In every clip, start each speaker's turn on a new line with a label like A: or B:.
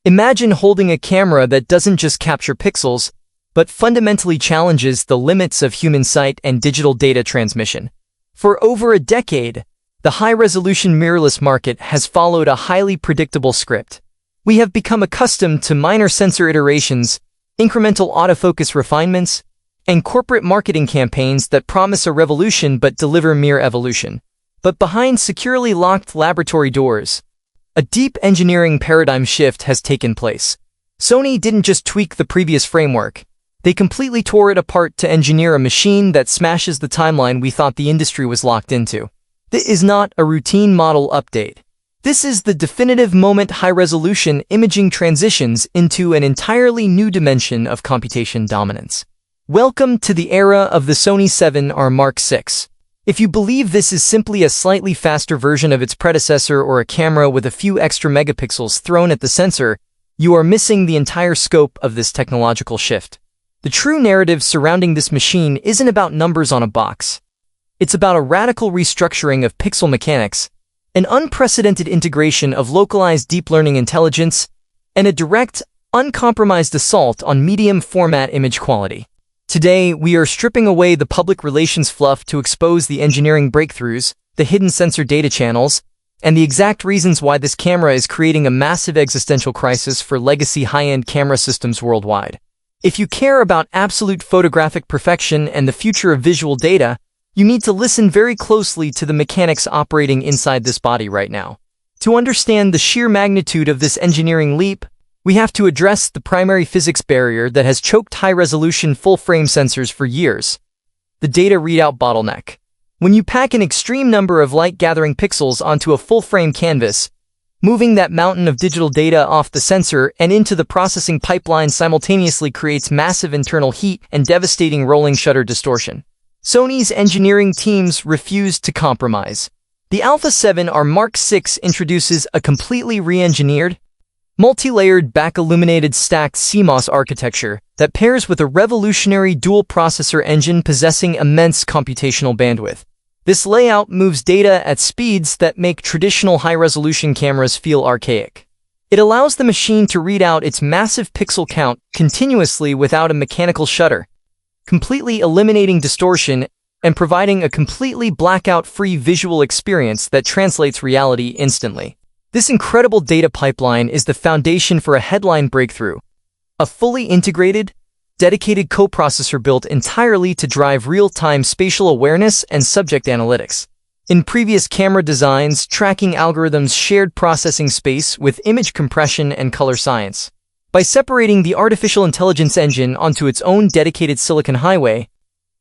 A: Imagine holding a camera that doesn't just capture pixels, but fundamentally challenges the limits of human sight and digital data transmission. For over a decade, the high-resolution mirrorless market has followed a highly predictable script. We have become accustomed to minor sensor iterations, incremental autofocus refinements, and corporate marketing campaigns that promise a revolution but deliver mere evolution. But behind securely locked laboratory doors, a deep engineering paradigm shift has taken place. Sony didn't just tweak the previous framework. They completely tore it apart to engineer a machine that smashes the timeline we thought the industry was locked into. This is not a routine model update. This is the definitive moment high-resolution imaging transitions into an entirely new dimension of computation dominance. Welcome to the era of the Sony A7R VI. If you believe this is simply a slightly faster version of its predecessor or a camera with a few extra megapixels thrown at the sensor, you are missing the entire scope of this technological shift. The true narrative surrounding this machine isn't about numbers on a box. It's about a radical restructuring of pixel mechanics, an unprecedented integration of localized deep learning intelligence, and a direct, uncompromised assault on medium-format image quality. Today, we are stripping away the public relations fluff to expose the engineering breakthroughs, the hidden sensor data channels, and the exact reasons why this camera is creating a massive existential crisis for legacy high-end camera systems worldwide. If you care about absolute photographic perfection and the future of visual data, you need to listen very closely to the mechanics operating inside this body right now. To understand the sheer magnitude of this engineering leap, we have to address the primary physics barrier that has choked high-resolution full-frame sensors for years: the data readout bottleneck. When you pack an extreme number of light-gathering pixels onto a full-frame canvas, moving that mountain of digital data off the sensor and into the processing pipeline simultaneously creates massive internal heat and devastating rolling shutter distortion. Sony's engineering teams refused to compromise. The A7R VI introduces a completely re-engineered, multi-layered back-illuminated stacked CMOS architecture that pairs with a revolutionary dual-processor engine possessing immense computational bandwidth. This layout moves data at speeds that make traditional high-resolution cameras feel archaic. It allows the machine to read out its massive pixel count continuously without a mechanical shutter, completely eliminating distortion and providing a completely blackout-free visual experience that translates reality instantly. This incredible data pipeline is the foundation for a headline breakthrough: a fully integrated, dedicated coprocessor built entirely to drive real-time spatial awareness and subject analytics. In previous camera designs, tracking algorithms shared processing space with image compression and color science. By separating the artificial intelligence engine onto its own dedicated silicon highway,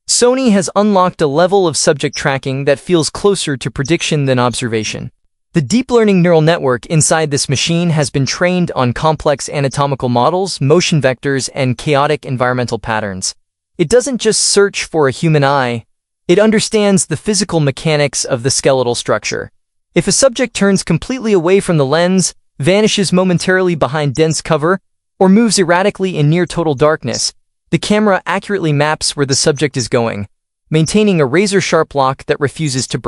A: Sony has unlocked a level of subject tracking that feels closer to prediction than observation. The deep learning neural network inside this machine has been trained on complex anatomical models, motion vectors, and chaotic environmental patterns. It doesn't just search for a human eye, it understands the physical mechanics of the skeletal structure. If a subject turns completely away from the lens, vanishes momentarily behind dense cover, or moves erratically in near total darkness, the camera accurately maps where the subject is going, maintaining a razor-sharp lock that refuses to break.